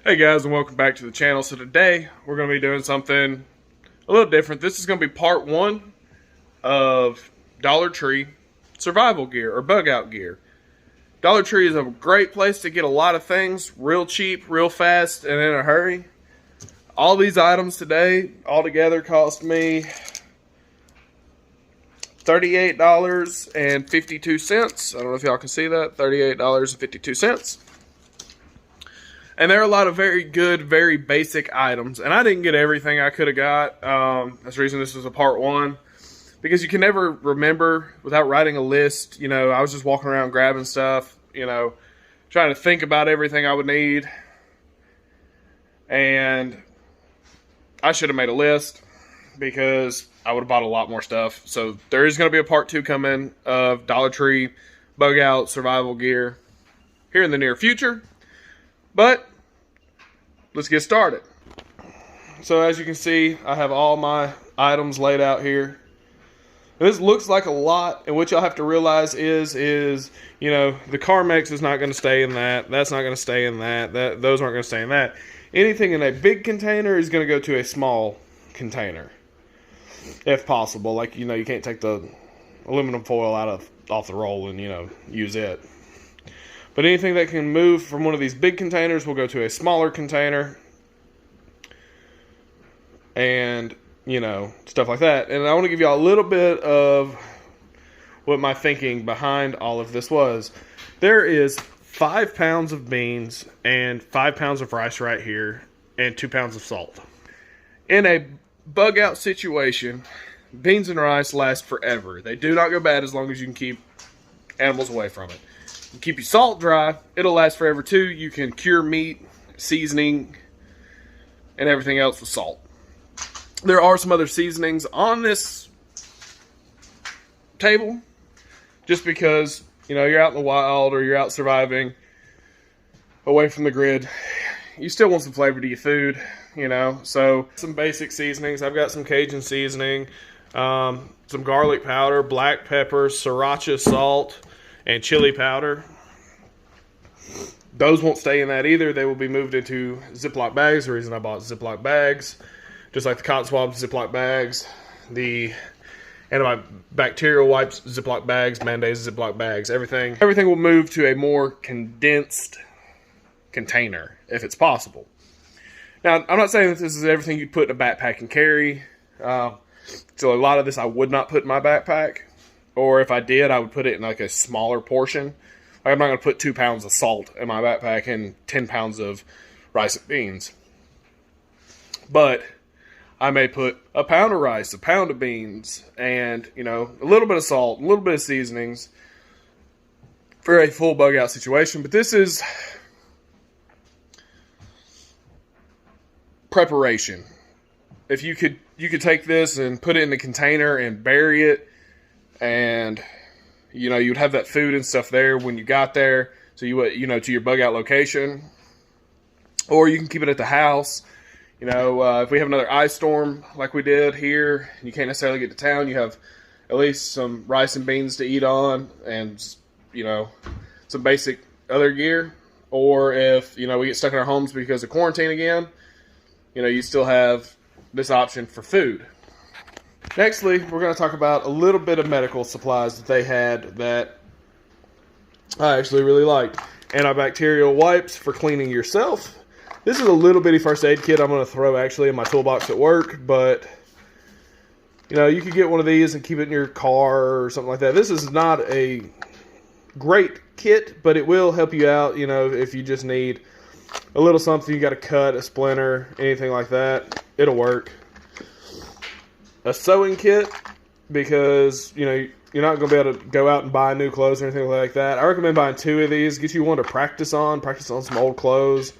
Hey guys, and welcome back to the channel. So today we're going to be doing something a little different. This is going to be part one of Dollar Tree survival gear or bug out gear. Dollar Tree is a great place to get a lot of things real cheap, real fast, and in a hurry. All these items today altogether cost me $38.52. I don't know if y'all can see that. $38.52. And there are a lot of very good, very basic items. And I didn't get everything I could have got. That's the reason this is a part one. Because you can never remember without writing a list. You know, I was just walking around grabbing stuff, you know, trying to think about everything I would need. And I should have made a list because I would have bought a lot more stuff. So there is going to be a part two coming of Dollar Tree bug out survival gear here in the near future. But let's get started. So as you can see, I have all my items laid out here. And this looks like a lot, and what y'all have to realize is you know, the Carmex is not going to stay in that. That's not going to stay in that. Those aren't going to stay in that. Anything in a big container is going to go to a small container, if possible. Like, you know, you can't take the aluminum foil off the roll and, you know, use it. But anything that can move from one of these big containers will go to a smaller container. And, you know, stuff like that. And I want to give you a little bit of what my thinking behind all of this was. There is 5 pounds of beans and 5 pounds of rice right here and 2 pounds of salt. In a bug out situation, beans and rice last forever. They do not go bad as long as you can keep animals away from it. You keep your salt dry, it'll last forever too. You can cure meat, seasoning, and everything else with salt. There are some other seasonings on this table, just because, you know, you're out in the wild or you're out surviving away from the grid. You still want some flavor to your food, you know. So some basic seasonings. I've got some Cajun seasoning, some garlic powder, black pepper, sriracha salt, and chili powder. Those won't stay in that either. They will be moved into Ziploc bags. The reason I bought Ziploc bags, just like the cotton swabs, Ziploc bags, the antibacterial wipes, Ziploc bags, Band-Aids, Ziploc bags, everything will move to a more condensed container if it's possible. Now, I'm not saying that this is everything you'd put in a backpack and carry. So a lot of this I would not put in my backpack. Or if I did, I would put it in like a smaller portion. Like, I'm not going to put 2 pounds of salt in my backpack and 10 pounds of rice and beans. But I may put a pound of rice, a pound of beans, and, you know, a little bit of salt, a little bit of seasonings for a full bug out situation. But this is preparation. If you could take this and put it in a container and bury it, and, you know, you'd have that food and stuff there when you got there. So you know, to your bug out location. Or you can keep it at the house. You know, if we have another ice storm like we did here, you can't necessarily get to town, you have at least some rice and beans to eat on and, you know, some basic other gear. Or if, you know, we get stuck in our homes because of quarantine again, you know, you still have this option for food. Nextly, we're going to talk about a little bit of medical supplies that they had that I actually really liked. Antibacterial wipes for cleaning yourself. This is a little bitty first aid kit I'm going to throw actually in my toolbox at work, but, you know, you could get one of these and keep it in your car or something like that. This is not a great kit, but it will help you out, you know, if you just need a little something, you got a cut, a splinter, anything like that, it'll work. A sewing kit, because, you know, you're not going to be able to go out and buy new clothes or anything like that. I recommend buying 2 of these. Get you one to practice on some old clothes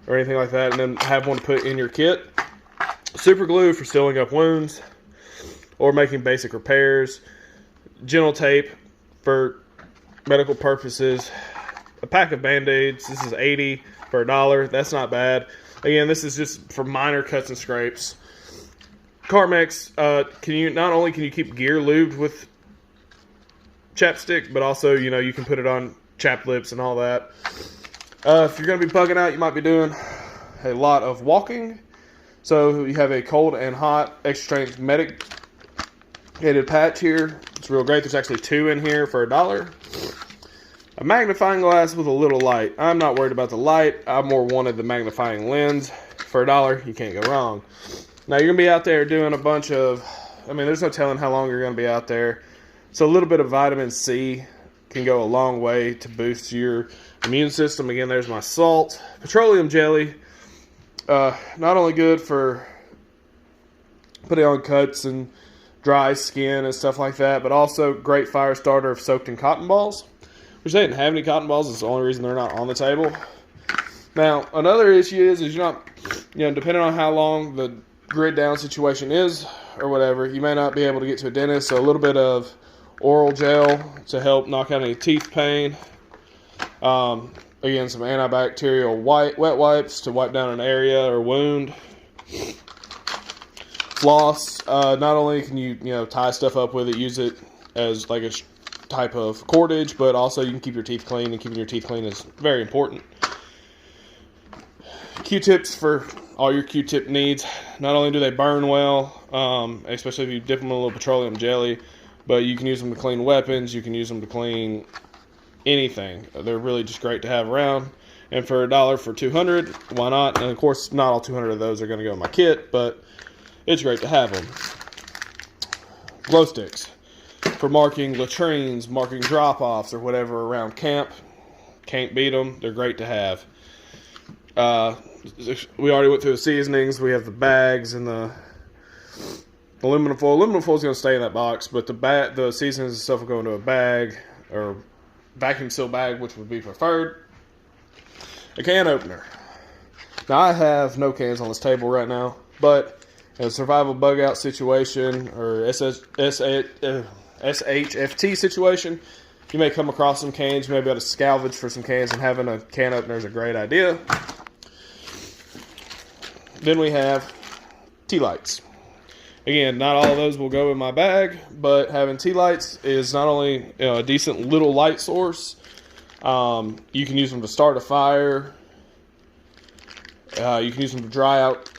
or anything like that, and then have one to put in your kit. Super glue for sealing up wounds or making basic repairs. Gentle tape for medical purposes. A pack of Band-Aids. This is $80 for $1. That's not bad. Again, this is just for minor cuts and scrapes. Carmex, not only can you keep gear lubed with chapstick, but also, you know, you can put it on chapped lips and all that. If you're going to be bugging out, you might be doing a lot of walking. So you have a cold and hot extra strength medicated patch here. It's real great. There's actually 2 in here for $1. A magnifying glass with a little light. I'm not worried about the light. I more wanted the magnifying lens. For $1, you can't go wrong. Now you're going to be out there doing a bunch of, there's no telling how long you're going to be out there. So a little bit of vitamin C can go a long way to boost your immune system. Again, there's my salt. Petroleum jelly, not only good for putting on cuts and dry skin and stuff like that, but also great fire starter if soaked in cotton balls. Which they didn't have any cotton balls. It's the only reason they're not on the table. Now, another issue is you're not, depending on how long the grid down situation is or whatever, you may not be able to get to a dentist. So a little bit of oral gel to help knock out any teeth pain. Again, some antibacterial wet wipes to wipe down an area or wound. Floss. Not only can you tie stuff up with it, use it as like a type of cordage, but also you can keep your teeth clean, and keeping your teeth clean is very important. Q-tips for all your Q-tip needs. Not only do they burn well, especially if you dip them in a little petroleum jelly, but you can use them to clean weapons, you can use them to clean anything. They're really just great to have around. And for $1 for 200, why not? And of course, not all 200 of those are going to go in my kit, but it's great to have them. Glow sticks for marking latrines, marking drop-offs, or whatever around camp. Can't beat them. They're great to have. We already went through the seasonings. We have the bags and the aluminum foil. Aluminum foil is going to stay in that box, but the seasonings and stuff will go into a bag or vacuum seal bag, which would be preferred. A can opener. Now, I have no cans on this table right now, but in a survival bug out situation or SHFT situation, you may come across some cans. You may be able to salvage for some cans, and having a can opener is a great idea. Then we have tea lights. Again, not all of those will go in my bag, but having tea lights is not only a decent little light source. You can use them to start a fire. You can use them to dry out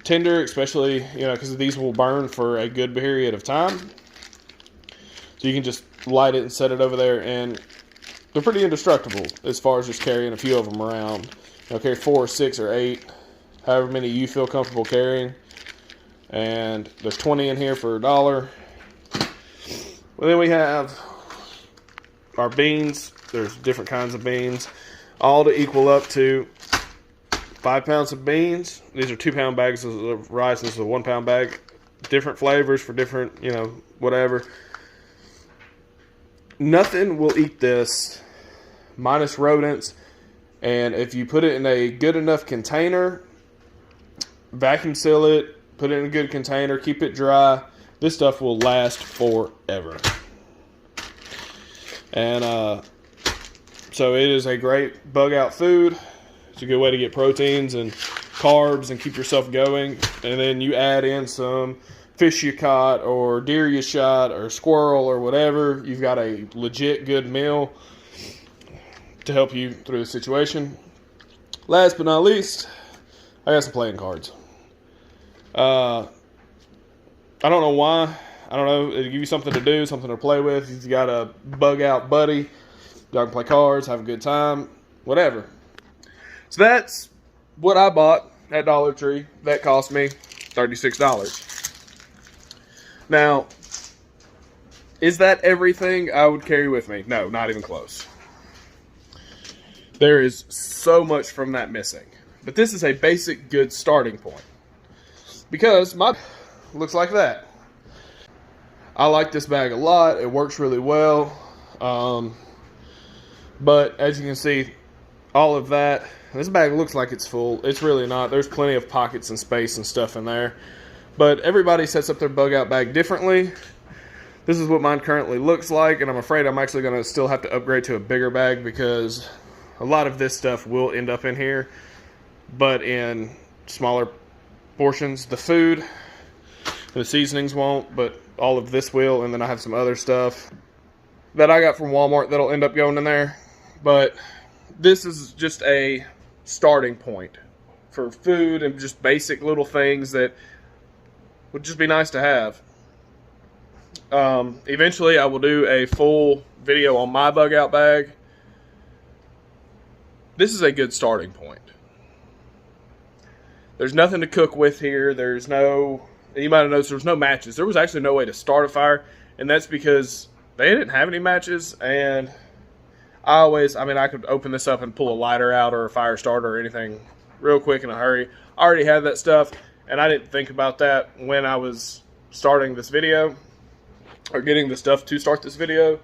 tinder, especially because these will burn for a good period of time. So you can just light it and set it over there, and they're pretty indestructible as far as just carrying a few of them around. Carry 4 or 6 or 8, however many you feel comfortable carrying. And there's 20 in here for $1. Well, then we have our beans. There's different kinds of beans, all to equal up to 5 pounds of beans. These are 2-pound bags of rice. This is a 1-pound bag. Different flavors for different, whatever. Nothing will eat this, minus rodents. And if you put it in a good enough container, vacuum seal it, put it in a good container, keep it dry, this stuff will last forever. And so it is a great bug out food. It's a good way to get proteins and carbs and keep yourself going. And then you add in some fish you caught or deer you shot or squirrel or whatever. You've got a legit good meal to help you through the situation. Last but not least, I got some playing cards. I don't know why. I don't know. It'll give you something to do, something to play with. If you got a bug out buddy, y'all can play cards, have a good time, whatever. So that's what I bought at Dollar Tree. That cost me $36. Now, is that everything I would carry with me? No, not even close. There is so much from that missing. But this is a basic good starting point. Because my looks like that. I like this bag a lot. It works really well. But as you can see, all of that, this bag looks like it's full. It's really not. There's plenty of pockets and space and stuff in there. But everybody sets up their bug out bag differently. This is what mine currently looks like, and I'm afraid I'm actually going to still have to upgrade to a bigger bag because a lot of this stuff will end up in here, but in smaller portions. The food, the seasonings won't, but all of this will, and then I have some other stuff that I got from Walmart that'll end up going in there. But this is just a starting point for food and just basic little things that would just be nice to have. Eventually, I will do a full video on my bug out bag. This is a good starting point. There's nothing to cook with here. There's no, you might have noticed there was no matches. There was actually no way to start a fire, and that's because they didn't have any matches. And I could open this up and pull a lighter out or a fire starter or anything real quick in a hurry. I already had that stuff, and I didn't think about that when I was starting this video or getting the stuff to start this video.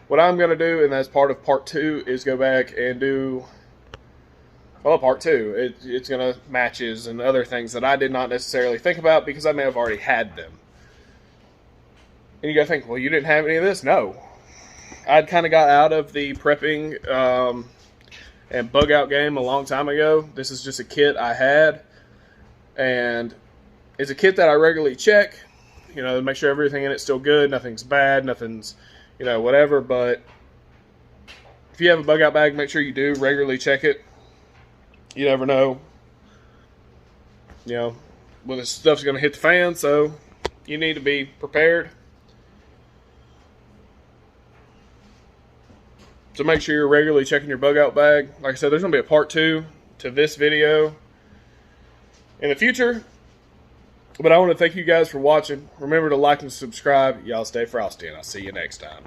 What I'm going to do, and that's part of part 2, is go back and do, well, part 2. It's going to matches and other things that I did not necessarily think about because I may have already had them. And you got to think, well, you didn't have any of this? No. I'd kind of got out of the prepping and bug out game a long time ago. This is just a kit I had, and it's a kit that I regularly check, make sure everything in it's still good, nothing's bad, nothing's, whatever. But if you have a bug out bag, make sure you do regularly check it. You never know, when this stuff's going to hit the fan, so you need to be prepared. So make sure you're regularly checking your bug out bag. Like I said, there's going to be a part 2 to this video in the future. But I want to thank you guys for watching. Remember to like and subscribe. Y'all stay frosty, and I'll see you next time.